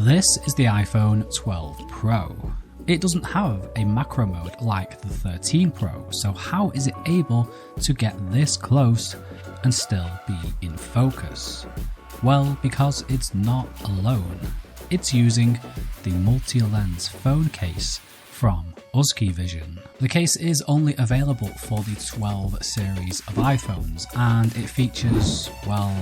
This is the iPhone 12 Pro. It doesn't have a macro mode like the 13 Pro, so how is it able to get this close and still be in focus? Well, because it's not alone. It's using the multi-lens phone case from USKEYVISION. The case is only available for the 12 series of iPhones, and it features, well,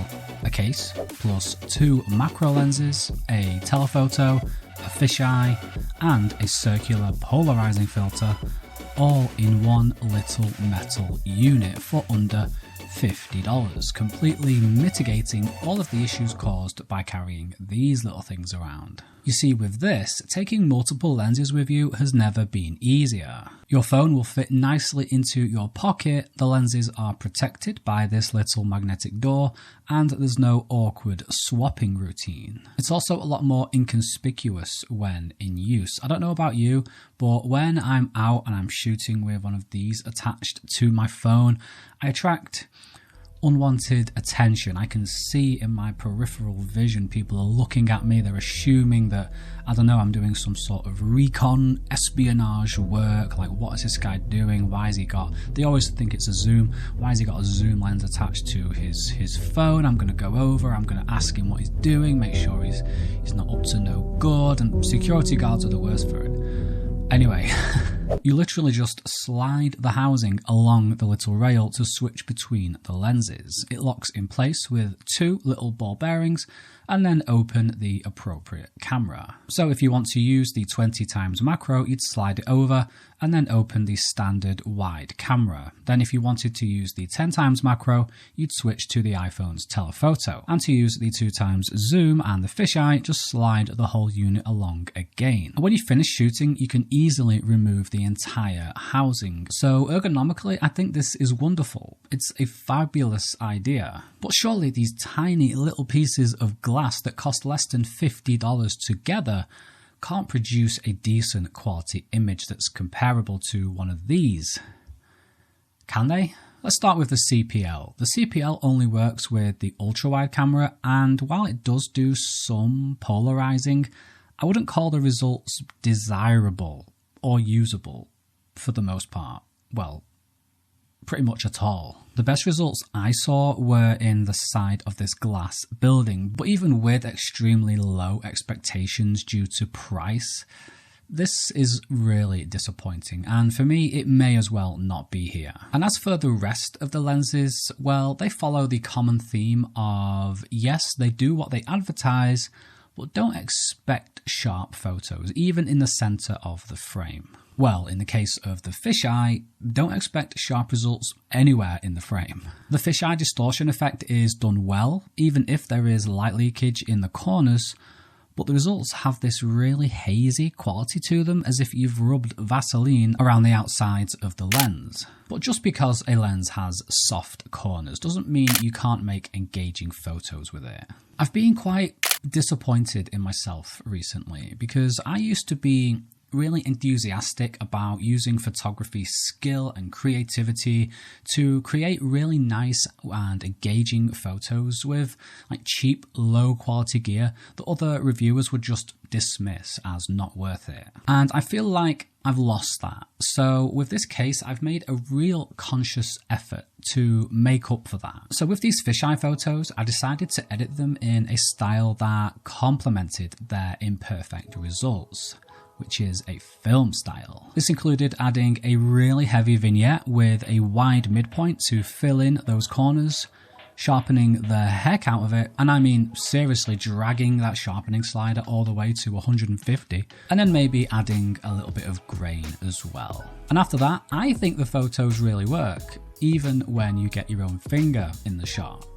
a case plus 2 macro lenses, a telephoto, a fisheye, and a circular polarizing filter, all in one little metal unit for under $50, completely mitigating all of the issues caused by carrying these little things around. You see, with this, taking multiple lenses with you has never been easier. Your phone will fit nicely into your pocket, the lenses are protected by this little magnetic door, and there's no awkward swapping routine. It's also a lot more inconspicuous when in use. I don't know about you, but when I'm out and I'm shooting with one of these attached to my phone, I attract unwanted attention. I can see in my peripheral vision people are looking at me, they're assuming that, I don't know, I'm doing some sort of recon espionage work, like what is this guy doing, why has he got, they always think it's a zoom, why has he got a zoom lens attached to his phone? I'm going to go over, I'm going to ask him what he's doing, make sure he's not up to no good, and security guards are the worst for it. Anyway, you literally just slide the housing along the little rail to switch between the lenses. It locks in place with 2 little ball bearings and then open the appropriate camera. So if you want to use the 20x macro, you'd slide it over and then open the standard wide camera. Then if you wanted to use the 10x macro, you'd switch to the iPhone's telephoto. And to use the 2x zoom and the fisheye, just slide the whole unit along again. And when you finish shooting, you can easily remove the entire housing. So ergonomically, I think this is wonderful. It's a fabulous idea. But surely these tiny little pieces of glass that cost less than $50 together can't produce a decent quality image that's comparable to one of these. Can they? Let's start with the CPL. The CPL only works with the ultra-wide camera, and while it does do some polarizing, I wouldn't call the results desirable or usable for the most part. Well, pretty much at all. The best results I saw were in the side of this glass building, but even with extremely low expectations due to price, this is really disappointing, and for me it may as well not be here. And as for the rest of the lenses, well, they follow the common theme of, yes, they do what they advertise, but don't expect sharp photos, even in the center of the frame. Well, in the case of the fisheye, don't expect sharp results anywhere in the frame. The fisheye distortion effect is done well, even if there is light leakage in the corners, but the results have this really hazy quality to them, as if you've rubbed Vaseline around the outsides of the lens. But just because a lens has soft corners doesn't mean you can't make engaging photos with it. I've been quite disappointed in myself recently, because I used to be really enthusiastic about using photography skill and creativity to create really nice and engaging photos with like cheap, low quality gear that other reviewers would just dismiss as not worth it. And I feel like I've lost that. So with this case, I've made a real conscious effort to make up for that. So with these fisheye photos, I decided to edit them in a style that complemented their imperfect results, which is a film style. This included adding a really heavy vignette with a wide midpoint to fill in those corners, sharpening the heck out of it, and I mean seriously dragging that sharpening slider all the way to 150, and then maybe adding a little bit of grain as well. And after that, I think the photos really work, even when you get your own finger in the shot.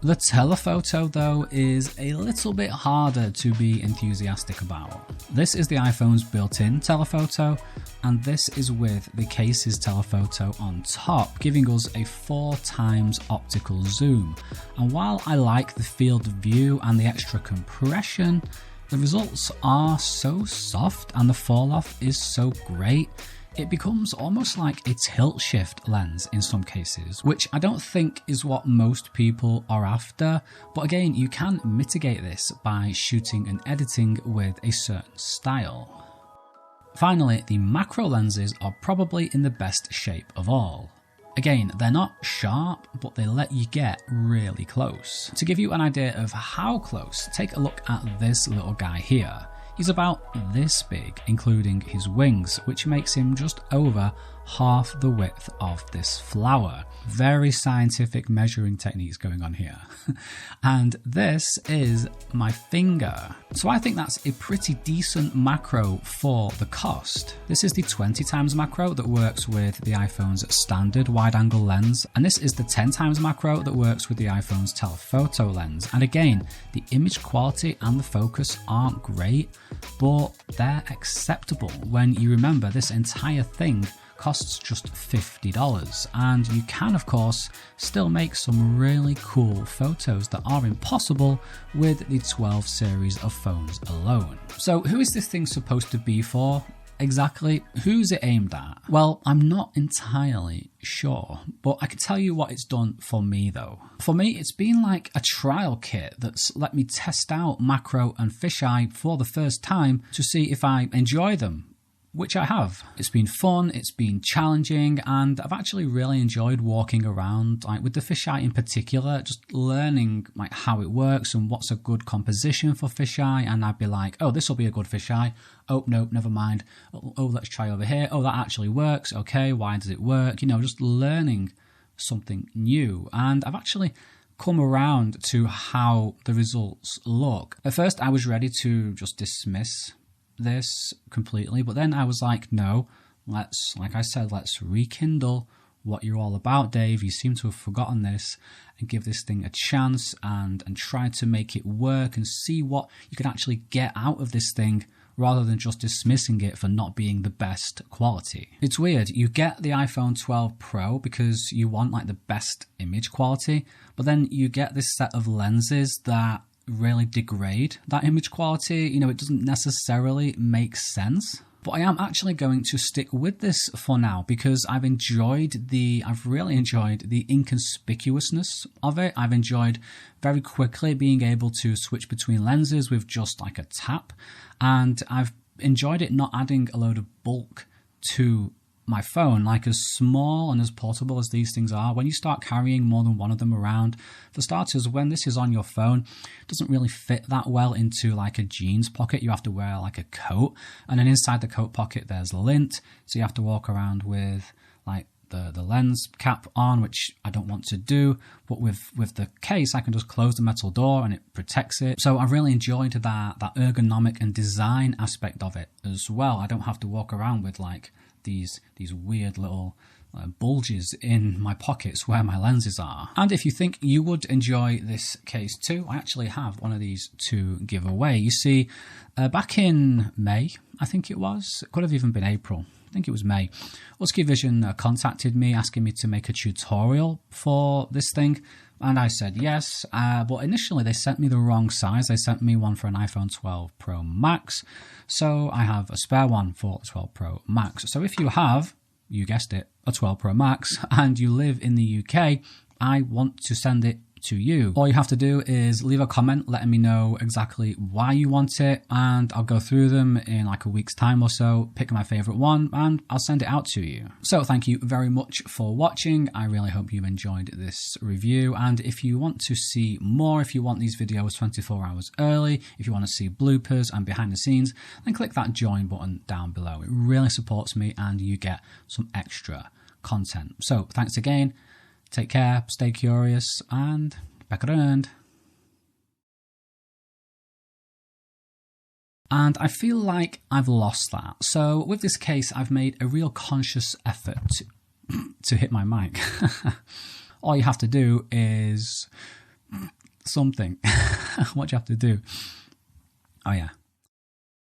The telephoto, though, is a little bit harder to be enthusiastic about. This is the iPhone's built-in telephoto, and this is with the case's telephoto on top, giving us a 4x optical zoom. And while I like the field of view and the extra compression, the results are so soft and the fall off is so great, It becomes almost like a tilt shift lens in some cases, which I don't think is what most people are after, but again, you can mitigate this by shooting and editing with a certain style. Finally, the macro lenses are probably in the best shape of all. Again, they're not sharp, but they let you get really close. To give you an idea of how close, take a look at this little guy here. He's about this big, including his wings, which makes him just over half the width of this flower. Very scientific measuring techniques going on here. And this is my finger. So I think that's a pretty decent macro for the cost. This is the 20x macro that works with the iPhone's standard wide angle lens. And this is the 10x macro that works with the iPhone's telephoto lens. And again, the image quality and the focus aren't great, but they're acceptable when you remember this entire thing costs just $50, and you can of course still make some really cool photos that are impossible with the 12 series of phones alone. So who is this thing supposed to be for? Exactly, who's it aimed at? Well, I'm not entirely sure, but I can tell you what it's done for me though. For me, it's been like a trial kit that's let me test out macro and fisheye for the first time to see if I enjoy them, which I have. It's been fun, it's been challenging, and I've actually really enjoyed walking around, like with the fisheye in particular, just learning like how it works and what's a good composition for fisheye. And I'd be like, oh, this will be a good fisheye. Oh, no, never mind. Oh, let's try over here. Oh, that actually works. Okay, why does it work? You know, just learning something new. And I've actually come around to how the results look. At first, I was ready to just dismiss this completely, but then I was like, no, like I said, let's rekindle what you're all about, Dave. You seem to have forgotten this, and give this thing a chance and try to make it work and see what you can actually get out of this thing, rather than just dismissing it for not being the best quality. It's weird, you get the iPhone 12 Pro because you want like the best image quality, but then you get this set of lenses that really degrade that image quality. You know, it doesn't necessarily make sense. But I am actually going to stick with this for now because I've really enjoyed the inconspicuousness of it. I've enjoyed very quickly being able to switch between lenses with just like a tap. And I've enjoyed it not adding a load of bulk to my phone. Like, as small and as portable as these things are, when you start carrying more than one of them around, for starters, when this is on your phone, it doesn't really fit that well into like a jeans pocket. You have to wear like a coat, and then inside the coat pocket there's lint, so you have to walk around with like the lens cap on, which I don't want to do. But with the case, I can just close the metal door and it protects it. So I really enjoyed that ergonomic and design aspect of it as well. I don't have to walk around with like these weird little bulges in my pockets where my lenses are. And if you think you would enjoy this case too, I actually have one of these to give away. You see, back in May, I think it was, it could have even been April, I think it was May, USKEYVISION contacted me asking me to make a tutorial for this thing. And I said yes, but initially they sent me the wrong size. They sent me one for an iPhone 12 Pro Max. So I have a spare one for the 12 Pro Max. So if you have, you guessed it, a 12 Pro Max, and you live in the UK, I want to send it to you. All you have to do is leave a comment letting me know exactly why you want it, and I'll go through them in like a week's time or so, pick my favorite one, and I'll send it out to you. So thank you very much for watching. I really hope you enjoyed this review, and if you want to see more, if you want these videos 24 hours early, if you want to see bloopers and behind the scenes, then click that join button down below. It really supports me and you get some extra content. So thanks again. Take care, stay curious, and back around. And I feel like I've lost that. So with this case, I've made a real conscious effort to hit my mic. All you have to do is something. What do you have to do? Oh yeah.